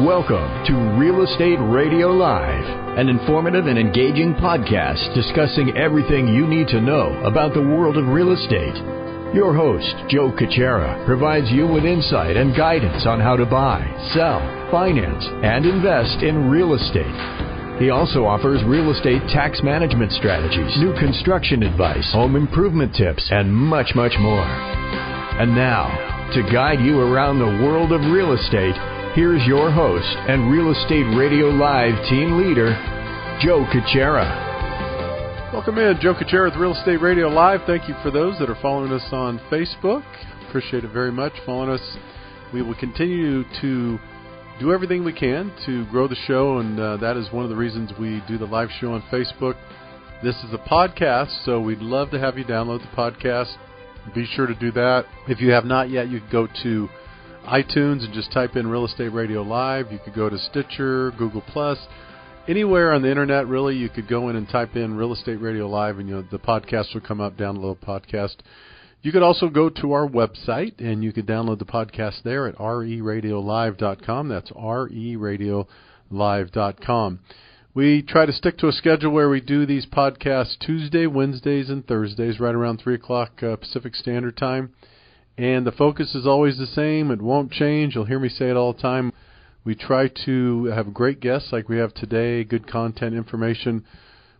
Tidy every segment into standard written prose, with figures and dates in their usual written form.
Welcome to Real Estate Radio Live, an informative and engaging podcast discussing everything you need to know about the world of real estate. Your host, Joe Caccera, provides you with insight and guidance on how to buy, sell, finance, and invest in real estate. He also offers real estate tax management strategies, new construction advice, home improvement tips, and much, much more. And now, to guide you around the world of real estate, here's your host and Real Estate Radio Live team leader, Joe Caccera. Welcome in, Joe Caccera with Real Estate Radio Live. Thank you for those that are following us on Facebook. Appreciate it very much following us. We will continue to do everything we can to grow the show, and that is one of the reasons we do the live show on Facebook. This is a podcast, so we'd love to have you download the podcast. Be sure to do that. If you have not yet, you can go to iTunes and just type in Real Estate Radio Live. You could go to Stitcher, Google+, anywhere on the internet, really. You could go in and type in Real Estate Radio Live, and the podcast will come up, download the podcast. You could also go to our website, and you could download the podcast there at RERL-1553.com. That's RERL-1553.com. We try to stick to a schedule where we do these podcasts Tuesday, Wednesdays, and Thursdays, right around 3 o'clock Pacific Standard Time. And the focus is always the same. It won't change. You'll hear me say it all the time. We try to have great guests like we have today, good content information,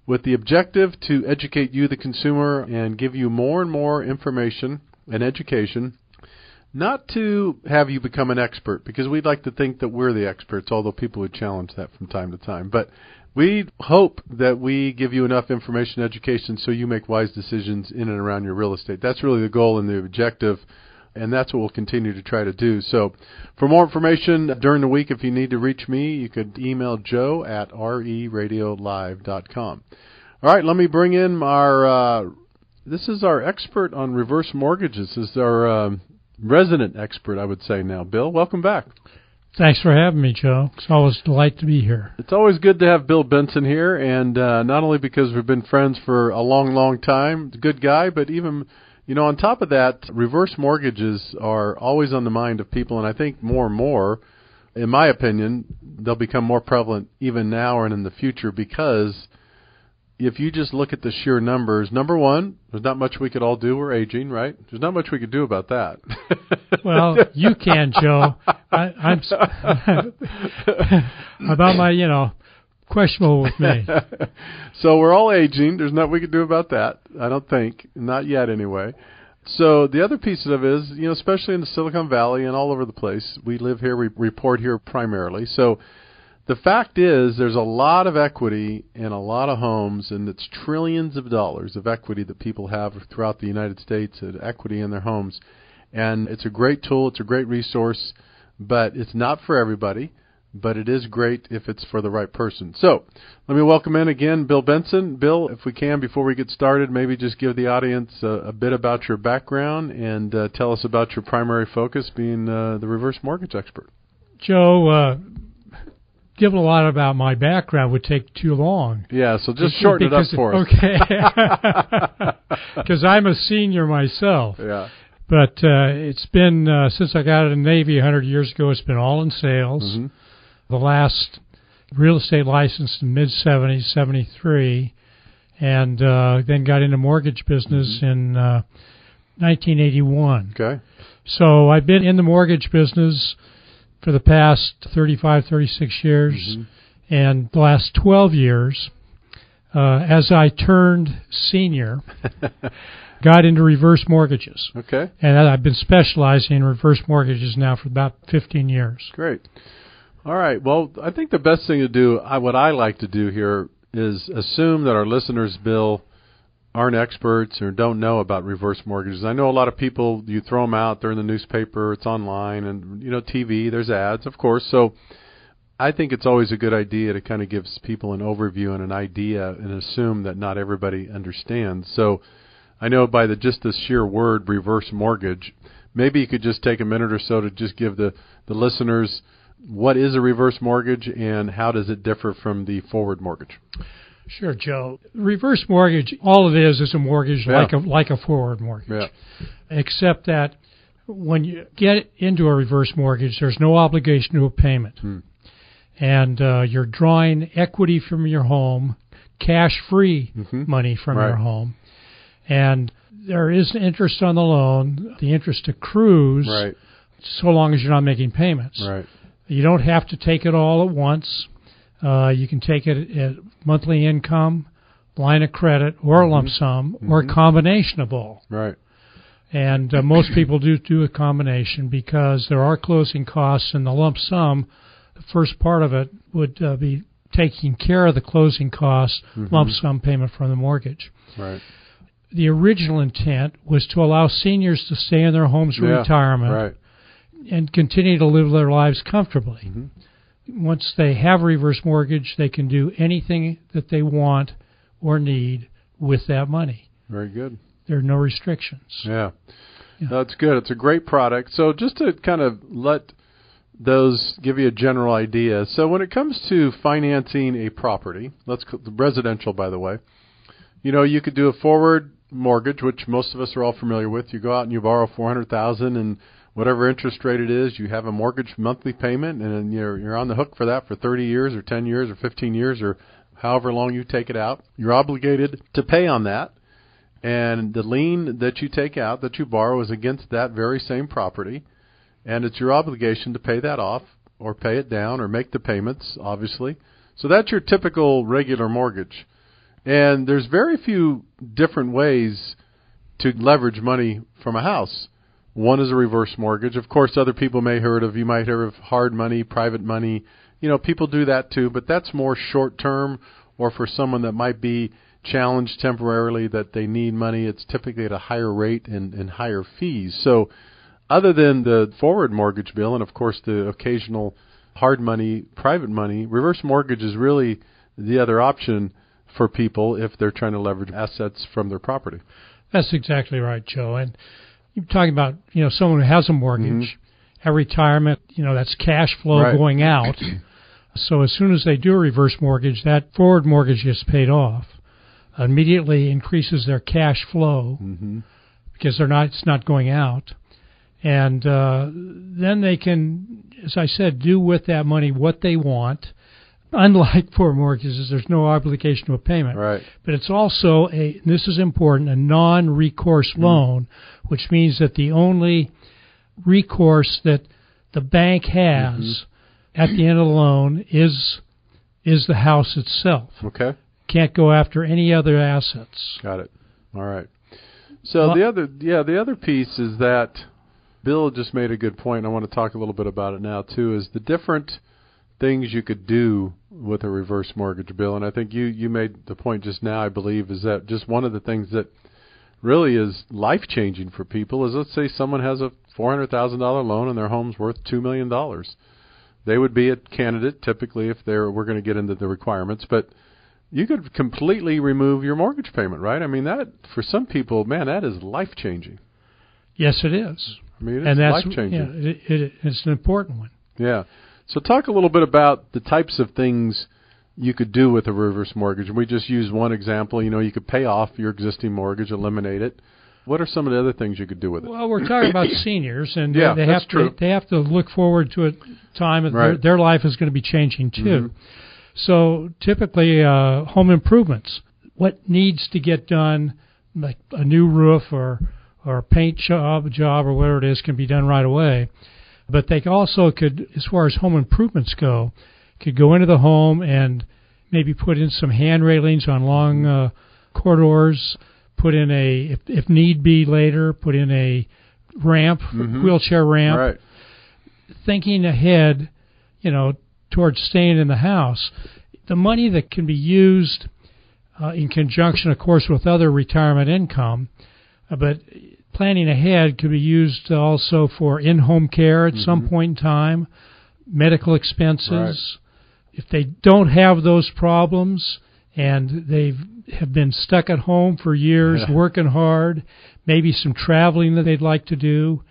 with the objective to educate you, the consumer, and give you more and more information and education, not to have you become an expert, because we'd like to think that we're the experts, although people would challenge that from time to time. But we hope that we give you enough information and education so you make wise decisions in and around your real estate. That's really the goal and the objective, and that's what we'll continue to try to do. So for more information during the week, if you need to reach me, you could email Joe at RERL-1553.com. All right, let me bring in this is our expert on reverse mortgages. This is our resident expert, I would say now. Bill, welcome back. Thanks for having me, Joe. It's always a delight to be here. It's always good to have Bill Benson here, and not only because we've been friends for a long, long time, good guy, but even, on top of that, reverse mortgages are always on the mind of people, and I think more and more, in my opinion, they'll become more prevalent even now and in the future, because if you just look at the sheer numbers, number one, there's not much we could all do. We're aging, right? There's not much we could do about that. Well, you can, Joe. I'm about my, questionable with me. So we're all aging. There's nothing we can do about that, I don't think. Not yet, anyway. So the other piece of it is, especially in the Silicon Valley and all over the place, we live here, we report here primarily. So the fact is there's a lot of equity in a lot of homes, and it's trillions of dollars of equity that people have throughout the United States, equity in their homes. And it's a great tool. It's a great resource, but it's not for everybody. But it is great if it's for the right person. So let me welcome in again Bill Benson. Bill, if we can, before we get started, maybe just give the audience a bit about your background and tell us about your primary focus being the reverse mortgage expert. Joe, giving a lot about my background would take too long. Yeah, so just shorten it up for us. Okay. Because I'm a senior myself. Yeah. But it's been, since I got out of the Navy 100 years ago, it's been all in sales. Mm-hmm. The last real estate license in mid-70s, 73, and then got into mortgage business in 1981. Okay. So I've been in the mortgage business for the past 35, 36 years, mm-hmm. and the last 12 years, as I turned senior, got into reverse mortgages. Okay. And I've been specializing in reverse mortgages now for about 15 years. Great. All right. Well, I think the best thing to do, what I like to do here, is assume that our listeners, Bill, aren't experts or don't know about reverse mortgages. I know a lot of people, you throw them out, they're in the newspaper, it's online, and, TV, there's ads, of course. So I think it's always a good idea to kind of give people an overview and an idea and assume that not everybody understands. So I know by just the sheer word reverse mortgage, maybe you could just take a minute or so to just give the listeners what is a reverse mortgage and how does it differ from the forward mortgage? Sure, Joe. Reverse mortgage, all it is a mortgage like a forward mortgage, except that when you get into a reverse mortgage, there's no obligation to a payment. and you're drawing equity from your home, cash-free money from your home, and there is interest on the loan. The interest accrues so long as you're not making payments. Right. You don't have to take it all at once. You can take it at monthly income, line of credit, or lump sum, or a combination of all. Right. And most people do a combination because there are closing costs, and the lump sum, the first part of it would be taking care of the closing costs, lump sum payment from the mortgage. Right. The original intent was to allow seniors to stay in their homes for retirement and continue to live their lives comfortably. Once they have a reverse mortgage, they can do anything that they want or need with that money. Very good. There are no restrictions. Yeah. That's good. It's a great product. So just to kind of let those give you a general idea. So when it comes to financing a property, residential, by the way, you could do a forward mortgage, which most of us are all familiar with. You go out and you borrow $400,000, and whatever interest rate it is, you have a mortgage monthly payment, and you're on the hook for that for 30 years or 10 years or 15 years or however long you take it out. You're obligated to pay on that, and the lien that you take out, that you borrow, is against that very same property, and it's your obligation to pay that off or pay it down or make the payments, obviously. So that's your typical regular mortgage. And there's very few different ways to leverage money from a house. One is a reverse mortgage. Of course, other people you might hear of hard money, private money. People do that too, but that's more short-term, or for someone that might be challenged temporarily that they need money. It's typically at a higher rate and higher fees. So other than the forward mortgage, Bill, and of course the occasional hard money, private money, reverse mortgage is really the other option for people if they're trying to leverage assets from their property. That's exactly right, Joe. And you're talking about, someone who has a mortgage, at retirement, that's cash flow going out. So as soon as they do a reverse mortgage, that forward mortgage gets paid off. Immediately increases their cash flow because it's not going out. And then they can, as I said, do with that money what they want. Unlike for mortgages, there's no obligation to a payment. Right. But it's also this is important, a non-recourse loan, which means that the only recourse that the bank has at the end of the loan is the house itself. Okay. Can't go after any other assets. Got it. All right. So the other piece is that Bill just made a good point, and I want to talk a little bit about it now too, is the different things you could do with a reverse mortgage, Bill. And I think you made the point just now, I believe, is that just one of the things that really is life-changing for people is, let's say someone has a $400,000 loan and their home's worth $2 million. They would be a candidate typically if we're going to get into the requirements, but you could completely remove your mortgage payment, right? I mean, that, for some people, man, that is life-changing. Yes, it is. I mean, it's life-changing. Yeah, it's an important one. Yeah. So talk a little bit about the types of things you could do with a reverse mortgage. We just use one example. You could pay off your existing mortgage, eliminate it. What are some of the other things you could do with it? Well, we're talking about seniors, and they have to look forward to a time that their life is going to be changing too. So typically, home improvements, what needs to get done, like a new roof or a paint job or whatever it is, can be done right away. But they also could, as far as home improvements go, could go into the home and maybe put in some hand railings on long corridors, put in if need be later, put in a ramp, wheelchair ramp. Right. Thinking ahead, towards staying in the house. The money that can be used in conjunction, of course, with other retirement income, but planning ahead could be used also for in-home care at some point in time, medical expenses. Right. If they don't have those problems and they have been stuck at home for years working hard, maybe some traveling that they'd like to do,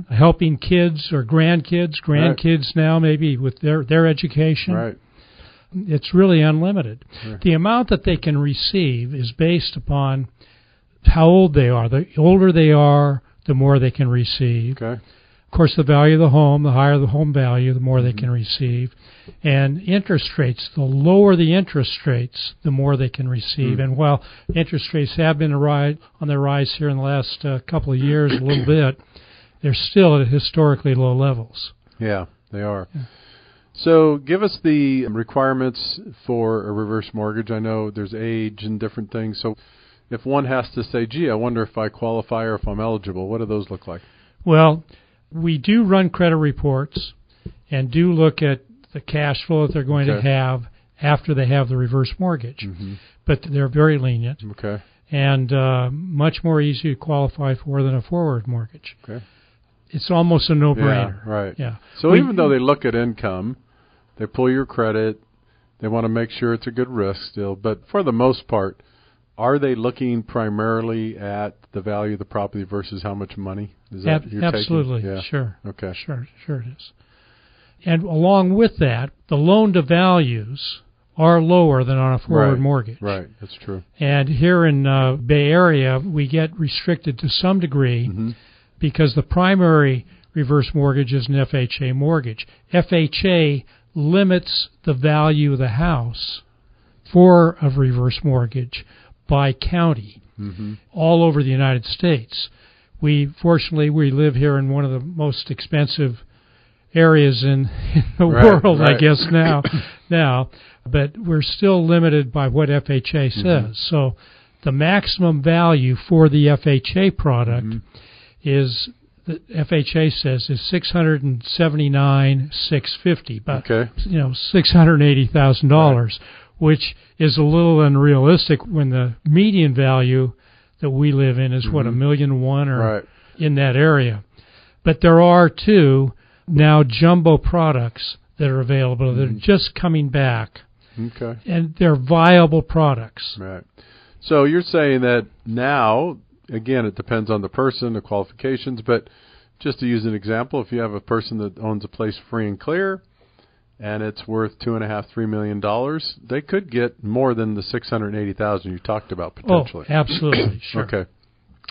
helping kids or grandkids now maybe with their education. Right. It's really unlimited. Right. The amount that they can receive is based upon how old they are. The older they are, the more they can receive. Okay. course, the value of the home, the higher the home value, the more they can receive. And interest rates, the lower the interest rates, the more they can receive. And while interest rates have been on the rise here in the last couple of years a little bit, they're still at historically low levels. Yeah, they are. Yeah. So give us the requirements for a reverse mortgage. I know there's age and different things. So if one has to say, gee, I wonder if I qualify or if I'm eligible, what do those look like? Well, we do run credit reports and do look at the cash flow that they're going to have after they have the reverse mortgage. But they're very lenient and much more easy to qualify for than a forward mortgage. It's almost a no-brainer. Yeah, right. Yeah. So even though they look at income, they pull your credit, they want to make sure it's a good risk still, but for the most part, are they looking primarily at the value of the property versus how much money? Is that you're absolutely. Taking? Yeah. Sure. Okay. Sure it is. And along with that, the loan-to-values are lower than on a forward mortgage. Right, that's true. And here in Bay Area, we get restricted to some degree because the primary reverse mortgage is an FHA mortgage. FHA limits the value of the house for a reverse mortgage by county all over the United States. Fortunately, we live here in one of the most expensive areas in the world, I guess, now. But we're still limited by what FHA says. So the maximum value for the FHA product is, the FHA says, is $679,650, but $680,000, which is a little unrealistic when the median value that we live in is $1.1 million or in that area. But there are two now jumbo products that are available that are just coming back. And they're viable products. Right. So you're saying that now, again, it depends on the person, the qualifications, but just to use an example, if you have a person that owns a place free and clear and it's worth $2.5–3 million, they could get more than the $680,000 you talked about potentially. Oh, absolutely. Sure. Okay.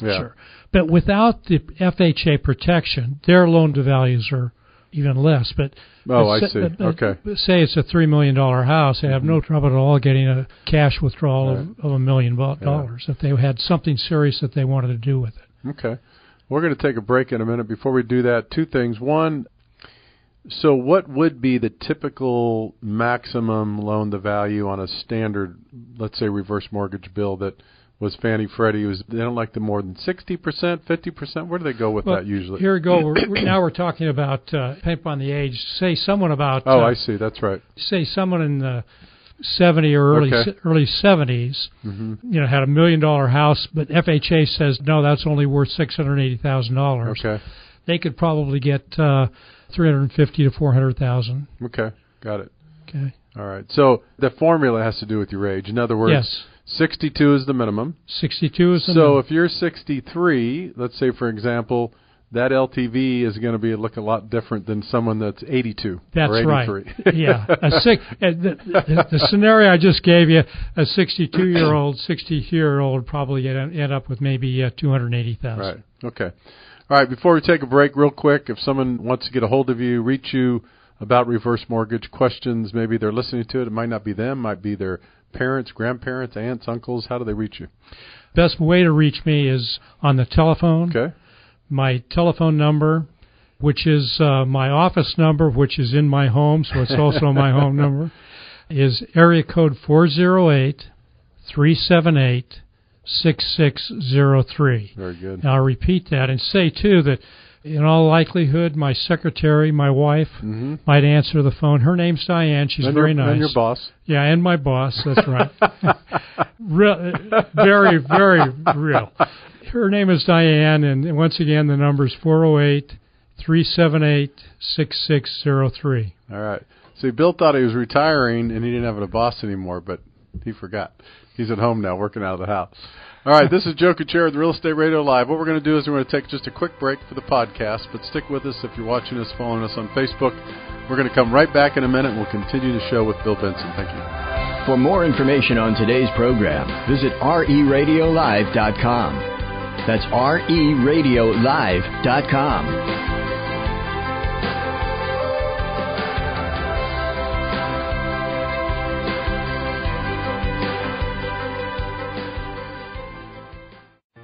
Yeah. Sure. But without the FHA protection, their loan to values are even less. But I see. Okay. Say it's a $3 million house, they have no trouble at all getting a cash withdrawal of $1 million if they had something serious that they wanted to do with it. Okay. We're going to take a break in a minute. Before we do that, two things. One, so what would be the typical maximum loan to value on a standard, let's say, reverse mortgage bill that was Fannie Freddie? They don't like the more than 60%, 50%? Where do they go with that usually? Here we go. Now we're talking about, depending on the age, say someone about... I see. That's right. Say someone in the 70 or early 70s, had $1 million house, but FHA says, no, that's only worth $680,000. Okay. They could probably get $350,000 to $400,000. Okay. Got it. Okay. All right. So the formula has to do with your age. In other words... Yes. 62 is the minimum. 62 is the minimum. So if you're 63, let's say, for example, that LTV is going to look a lot different than someone that's 82 or 83. Right. Yeah. The scenario I just gave you, a 60-year-old probably end up with maybe $280,000. Right. Okay. All right. Before we take a break, real quick, if someone wants to get a hold of you, reach you about reverse mortgage questions, maybe they're listening to it. It might not be them. Might be their parents, grandparents, aunts, uncles. How do they reach you? Best way to reach me is on the telephone. Okay. My telephone number, which is my office number, which is in my home, so it's also my home number, is area code 408-378-6603. Very good. Now, I'll repeat that and say, too, that in all likelihood, my secretary, my wife, might answer the phone. Her name's Diane. She's very nice. And your boss. Yeah, and my boss. That's right. Very, very real. Her name is Diane, and once again, the number is 408-378-6603. All right. See, Bill thought he was retiring, and he didn't have a boss anymore, but he forgot. He's at home now, working out of the house. All right, this is Joe Kuchera with Real Estate Radio Live. What we're going to do is we're going to take just a quick break for the podcast, but stick with us if you're watching us, following us on Facebook. We're going to come right back in a minute, and we'll continue the show with Bill Benson. Thank you. For more information on today's program, visit RERadiolive.com. That's RERadiolive.com.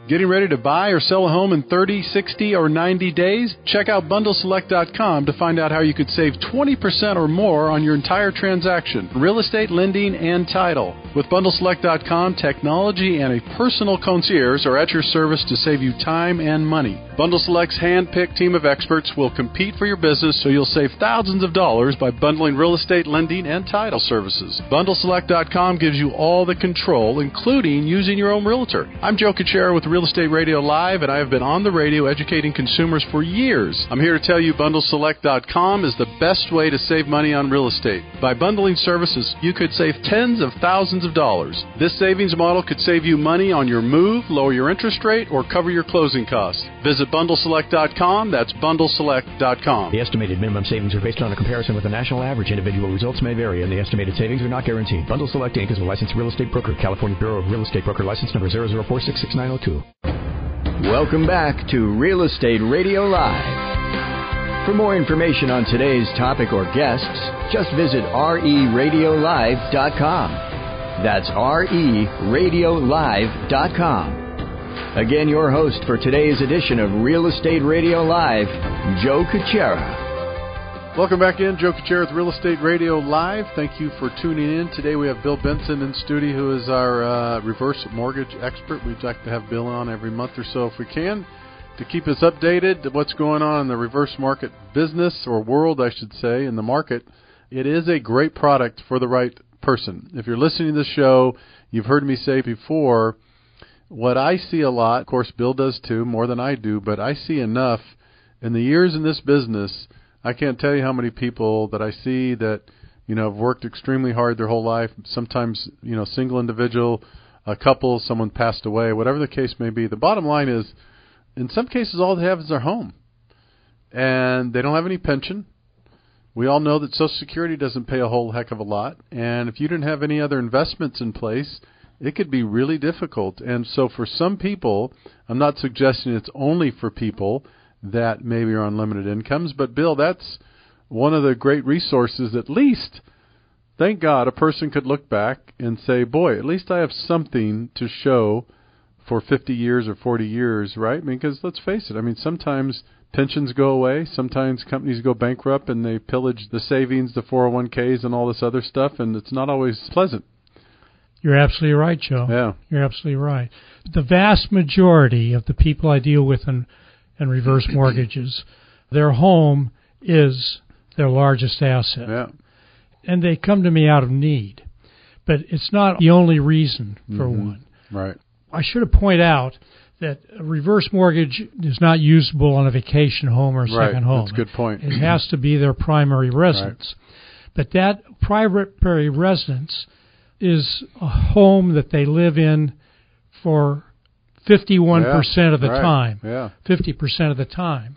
Getting ready to buy or sell a home in 30, 60, or 90 days? Check out BundleSelect.com to find out how you could save 20% or more on your entire transaction, real estate, lending, and title. With BundleSelect.com, technology and a personal concierge are at your service to save you time and money. BundleSelect's hand-picked team of experts will compete for your business so you'll save thousands of dollars by bundling real estate, lending, and title services. BundleSelect.com gives you all the control, including using your own realtor. I'm Joe Kuchera with Real Estate Radio Live, and I have been on the radio educating consumers for years. I'm here to tell you BundleSelect.com is the best way to save money on real estate. By bundling services, you could save tens of thousands of dollars. This savings model could save you money on your move, lower your interest rate, or cover your closing costs. Visit BundleSelect.com. That's BundleSelect.com. The estimated minimum savings are based on a comparison with the national average. Individual results may vary, and the estimated savings are not guaranteed. Bundle Select Inc. is a licensed real estate broker. California Bureau of Real Estate Broker license number 004666902. Welcome back to Real Estate Radio Live. For more information on today's topic or guests, just visit RERadiolive.com. That's RERadiolive.com. Again, your host for today's edition of Real Estate Radio Live, Joe Kuchera. Welcome back in. Joe Kuchera with Real Estate Radio Live. Thank you for tuning in. Today we have Bill Benson in studio, who is our reverse mortgage expert. We'd like to have Bill on every month or so if we can to keep us updated to what's going on in the reverse market business, or world, I should say, in the market. It is a great product for the right person. If you're listening to this show, you've heard me say before, what I see a lot, of course Bill does too, more than I do, but I see enough in the years in this business. I can't tell you how many people that I see that, have worked extremely hard their whole life, sometimes, single individual, a couple, someone passed away, whatever the case may be. The bottom line is, in some cases, all they have is their home, and they don't have any pension. We all know that Social Security doesn't pay a whole heck of a lot, and if you didn't have any other investments in place, it could be really difficult. And so for some people, I'm not suggesting it's only for people that maybe are on limited incomes, but Bill, that's one of the great resources. At least, thank God, a person could look back and say, boy, at least I have something to show for 50 years or 40 years, right? Because let's face it, sometimes pensions go away, sometimes companies go bankrupt and they pillage the savings, the 401ks and all this other stuff, and it's not always pleasant. You're absolutely right, Joe. Yeah. You're absolutely right. The vast majority of the people I deal with in reverse mortgages, their home is their largest asset. Yeah. And they come to me out of need. But it's not the only reason for one. Right. I should have pointed out that a reverse mortgage is not usable on a vacation home or a second home. That's a good point. It has to be their primary residence. Right. But that primary residence is a home that they live in for 51% of the time. Yeah. 50% of the time.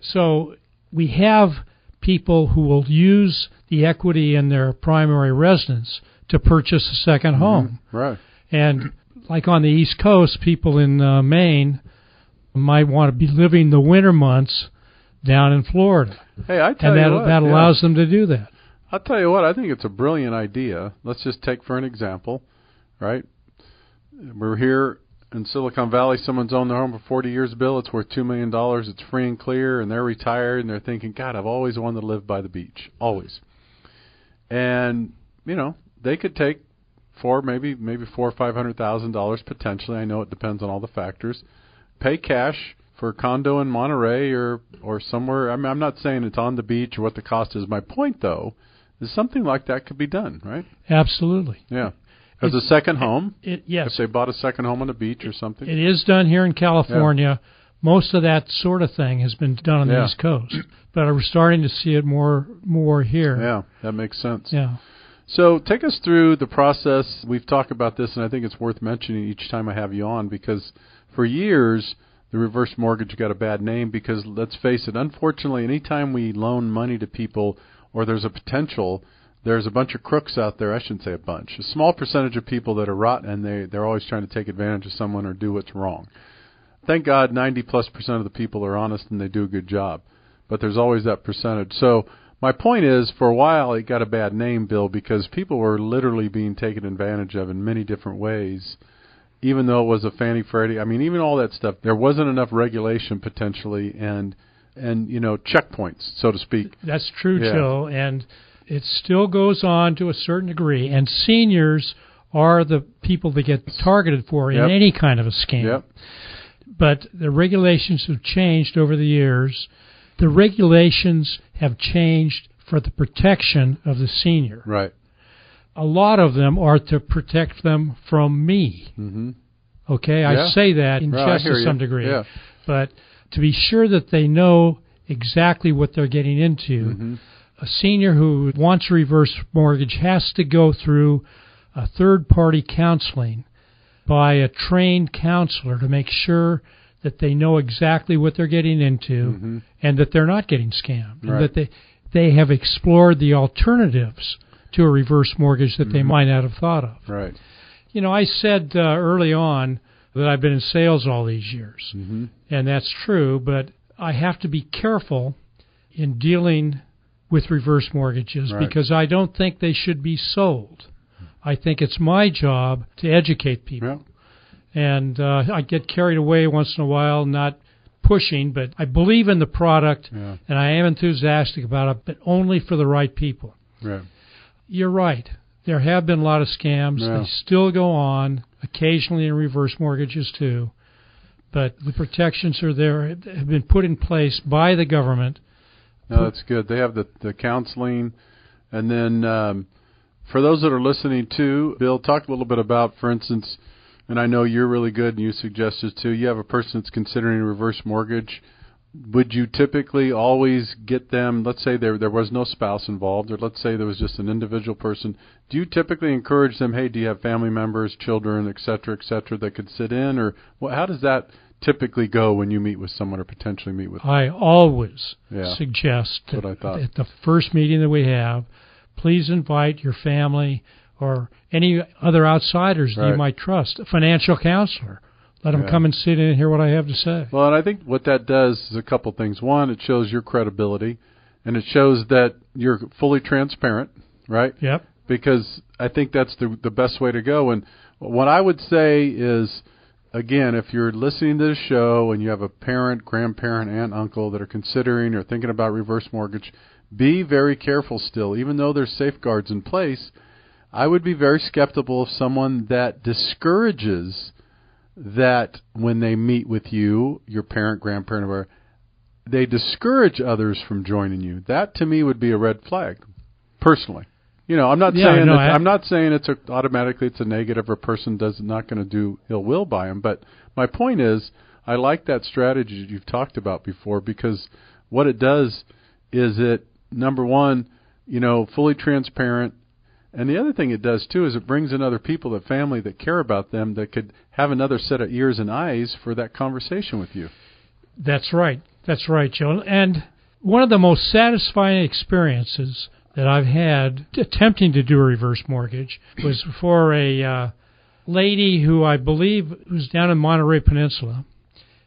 So we have people who will use the equity in their primary residence to purchase a second home. Right. And like on the East Coast, people in Maine might want to be living the winter months down in Florida. Hey, I tell you what. That allows them to do that. I'll tell you what, I think it's a brilliant idea. Let's just take for an example, right? We're here in Silicon Valley. Someone's owned their home for 40 years, Bill. It's worth $2 million. It's free and clear, and they're retired, and they're thinking, God, I've always wanted to live by the beach. Always. And, they could take maybe $400,000 or $500,000 potentially. I know it depends on all the factors. Pay cash for a condo in Monterey or somewhere. I'm not saying it's on the beach or what the cost is. My point, though, is something like that could be done, right? Absolutely. Yeah. As a second home? Yes. If they bought a second home on the beach or something? It is done here in California. Yeah. Most of that sort of thing has been done on the East Coast. But we're starting to see it more here. Yeah, that makes sense. Yeah. So take us through the process. We've talked about this, and I think it's worth mentioning each time I have you on, because for years the reverse mortgage got a bad name because, let's face it, unfortunately, anytime we loan money to people or there's a potential, there's a bunch of crooks out there. I shouldn't say a bunch. A small percentage of people that are rotten, and they're always trying to take advantage of someone or do what's wrong. Thank God 90+% of the people are honest and they do a good job. But there's always that percentage. So my point is, for a while it got a bad name, Bill, because people were literally being taken advantage of in many different ways. even though it was a Fannie Freddie, I mean, even all that stuff, there wasn't enough regulation potentially and checkpoints, so to speak. That's true, Joe, and it still goes on to a certain degree. And seniors are the people that get targeted for in any kind of a scam. Yep. But the regulations have changed over the years. The regulations have changed for the protection of the senior. Right. A lot of them are to protect them from me. Mm-hmm. Okay, I say that in jest to some degree. Yeah. But to be sure that they know exactly what they're getting into, a senior who wants a reverse mortgage has to go through a third-party counseling by a trained counselor to make sure that they know exactly what they're getting into and that they're not getting scammed, and that they have explored the alternatives to a reverse mortgage that they might not have thought of. Right. You know, I said early on that I've been in sales all these years, and that's true, but I have to be careful in dealing with reverse mortgages because I don't think they should be sold. I think it's my job to educate people. And I get carried away once in a while, not pushing, but I believe in the product, and I am enthusiastic about it, but only for the right people. Right. You're right. There have been a lot of scams. They still go on, occasionally in reverse mortgages too. But the protections are there, have been put in place by the government. No, that's good. They have the counseling. And then for those that are listening too, Bill, talk a little bit about, for instance, and I know you're really good and you suggest this too, you have a person that's considering a reverse mortgage. Would you typically always get them, let's say there was no spouse involved, or let's say there was just an individual person, do you typically encourage them, hey, do you have family members, children, et cetera, that could sit in? Or how does that typically go when you meet with someone or potentially meet with them? I always suggest that at the first meeting that we have, please invite your family or any other outsiders that you might trust, a financial counselor. Let them come and sit in and hear what I have to say. Well, and I think what that does is a couple things. One, it shows your credibility, and it shows that you're fully transparent, right? Yep. Because I think that's the best way to go. And what I would say is, again, if you're listening to the show and you have a parent, grandparent, aunt, uncle that are considering or thinking about reverse mortgage, be very careful still. Even though there's safeguards in place, I would be very skeptical of someone that discourages that when they meet with you, your parent, grandparent, or they discourage others from joining you. That to me would be a red flag, personally. You know, I'm not saying I'm not saying automatically it's a negative or a person not going to do ill will by them. But my point is, I like that strategy you've talked about before, because what it does is it, number one, fully transparent. And the other thing it does, too, is it brings in other people, the family that care about them, that could have another set of ears and eyes for that conversation with you. That's right. That's right, Joe. And one of the most satisfying experiences that I've had attempting to do a reverse mortgage was for a lady who I believe was down in Monterey Peninsula,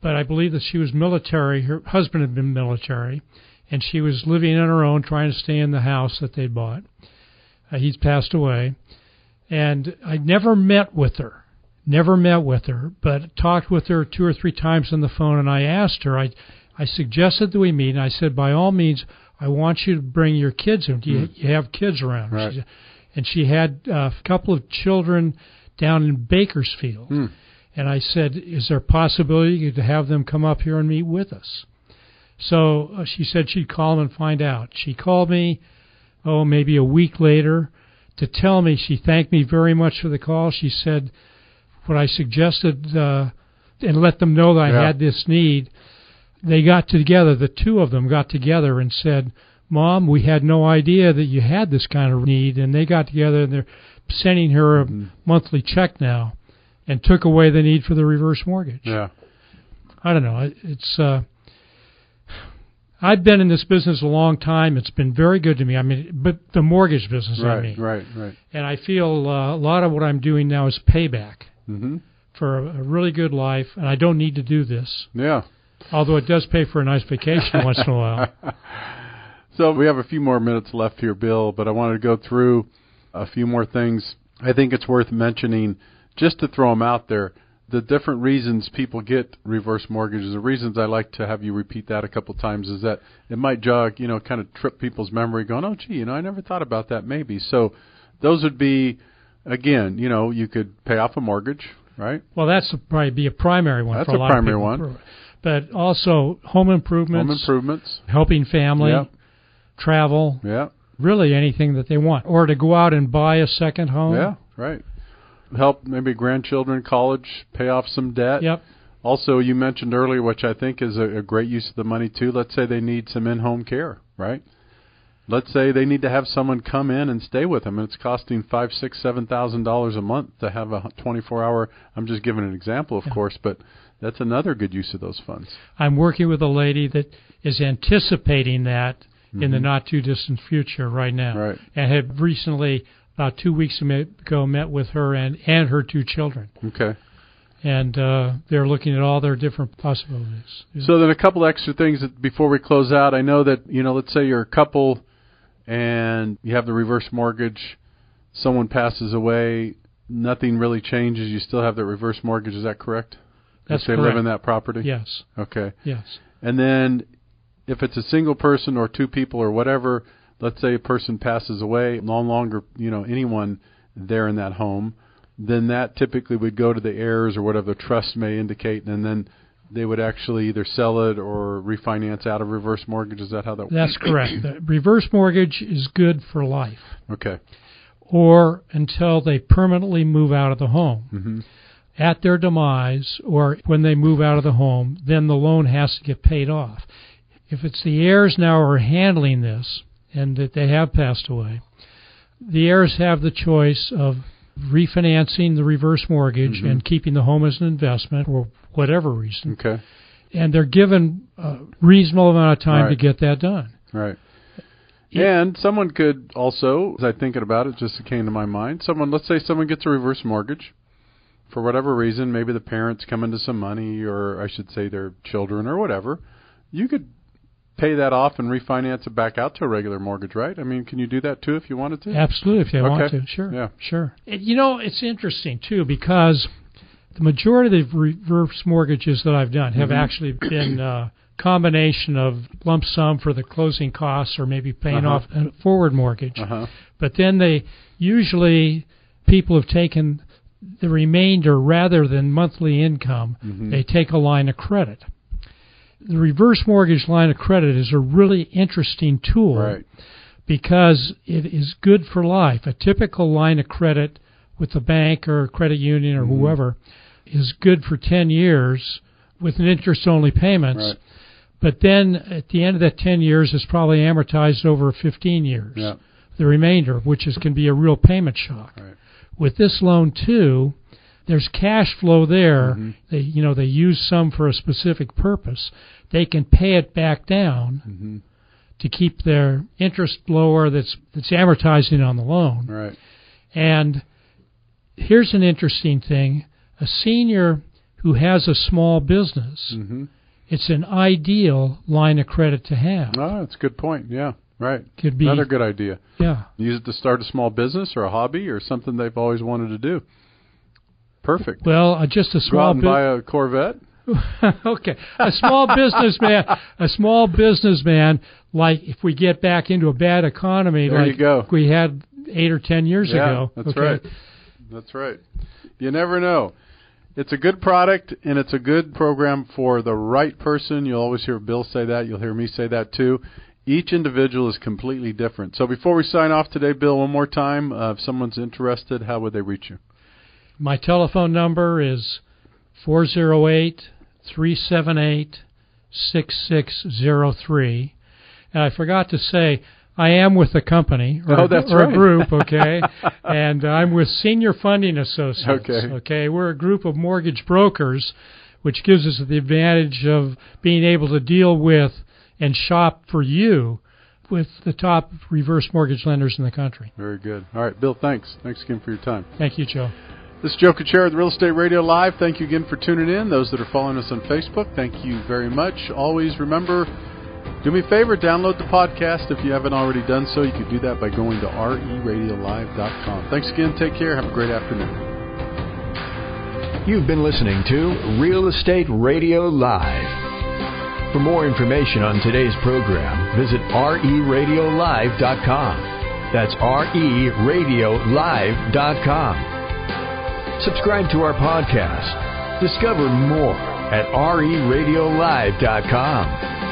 but I believe that she was military. Her husband had been military, and she was living on her own, trying to stay in the house that they'd bought. He's passed away, and I never met with her, but talked with her 2 or 3 times on the phone, and I asked her, I suggested that we meet, and I said, by all means, I want you to bring your kids in. Do you have kids around? Right. And she had a couple of children down in Bakersfield, and I said, is there a possibility to have them come up here and meet with us? So she said she'd call them and find out. She called me, maybe a week later, to tell me, she thanked me very much for the call. She said what I suggested and let them know that I had this need. They got together, the two of them got together and said, Mom, we had no idea that you had this kind of need. And they got together and they're sending her a monthly check now and took away the need for the reverse mortgage. Yeah. I don't know. It's I've been in this business a long time. It's been very good to me. I mean, but the mortgage business, I mean. Right. And I feel a lot of what I'm doing now is payback for a really good life, and I don't need to do this. Yeah. Although it does pay for a nice vacation once in a while. So we have a few more minutes left here, Bill, but I wanted to go through a few more things. I think it's worth mentioning, just to throw them out there. the different reasons people get reverse mortgages, the reasons I like to have you repeat that a couple times is that it might jog, kind of trip people's memory going, oh, gee, I never thought about that maybe. So those would be, again, you could pay off a mortgage, right? Well, that's probably be a primary one for a lot of people. That's a primary one. But also home improvements. Helping family. Yep. Travel. Yeah. Really anything that they want. Or to go out and buy a second home. Yeah, right. Help maybe grandchildren, college, pay off some debt. Yep. Also, you mentioned earlier, which I think is a great use of the money too. Let's say they need some in-home care, right? Let's say they need to have someone come in and stay with them, and it's costing $5,000, $6,000, $7,000 a month to have a 24-hour. I'm just giving an example, of course, but that's another good use of those funds. I'm working with a lady that is anticipating that in the not-too-distant future right now. Right. And had recently, about 2 weeks ago, met with her and her 2 children. Okay. And they're looking at all their different possibilities. So then a couple extra things before we close out. I know that, let's say you're a couple and you have the reverse mortgage, someone passes away, nothing really changes, you still have the reverse mortgage, is that correct? That's correct. If they live in that property? Yes. Okay. Yes. And then if it's a single person or 2 people or whatever, let's say a person passes away, no longer, anyone there in that home, then that typically would go to the heirs or whatever the trust may indicate, and then they would actually either sell it or refinance out of reverse mortgage. Is that how that works? That's correct. The reverse mortgage is good for life. Okay. Or until they permanently move out of the home. Mm-hmm. At their demise or when they move out of the home, then the loan has to get paid off. If it's the heirs now are handling this and that they have passed away, the heirs have the choice of refinancing the reverse mortgage and keeping the home as an investment for whatever reason. Okay. And they're given a reasonable amount of time to get that done. Right. And someone could also, as I'm thinking about it, just came to my mind, let's say someone gets a reverse mortgage for whatever reason, maybe the parents come into some money, or I should say their children or whatever. You could pay that off and refinance it back out to a regular mortgage, right? I mean, can you do that too if you wanted to? Absolutely, if you want to. Sure. Yeah. Sure. It's interesting too because the majority of the reverse mortgages that I've done have actually been a combination of lump sum for the closing costs or maybe paying off a forward mortgage. But then people have taken the remainder rather than monthly income. They take a line of credit. The reverse mortgage line of credit is a really interesting tool because it is good for life. A typical line of credit with a bank or a credit union or whoever is good for 10 years with an interest-only payments. Right. But then at the end of that 10 years, it's probably amortized over 15 years. Yeah. The remainder, which can be a real payment shock. Right. With this loan, too, there's cash flow there. They use some for a specific purpose. They can pay it back down to keep their interest lower that's amortizing on the loan. Right. And here's an interesting thing. A senior who has a small business, it's an ideal line of credit to have. Oh, that's a good point. Yeah. Right. Could be another good idea. Yeah. Use it to start a small business or a hobby or something they've always wanted to do. Perfect. Well, just a small go out and buy a Corvette. Okay. A small businessman, like if we get back into a bad economy like we had 8 or 10 years ago. That's right. That's right. You never know. It's a good product, and it's a good program for the right person. You'll always hear Bill say that. You'll hear me say that, too. Each individual is completely different. So before we sign off today, Bill, one more time, if someone's interested, how would they reach you? My telephone number is 408-378-6603. And I forgot to say, I am with a company or a group, okay? And I'm with Senior Funding Associates. Okay, we're a group of mortgage brokers, which gives us the advantage of being able to deal with and shop for you with the top reverse mortgage lenders in the country. Very good. All right, Bill, thanks. Thanks again for your time. Thank you, Joe. This is Joe Kuchera with Real Estate Radio Live. Thank you again for tuning in. Those that are following us on Facebook, thank you very much. Always remember, do me a favor, download the podcast. If you haven't already done so, you can do that by going to reradiolive.com. Thanks again. Take care. Have a great afternoon. You've been listening to Real Estate Radio Live. For more information on today's program, visit RERadiolive.com. That's RERadiolive.com. Subscribe to our podcast. Discover more at RERadiolive.com.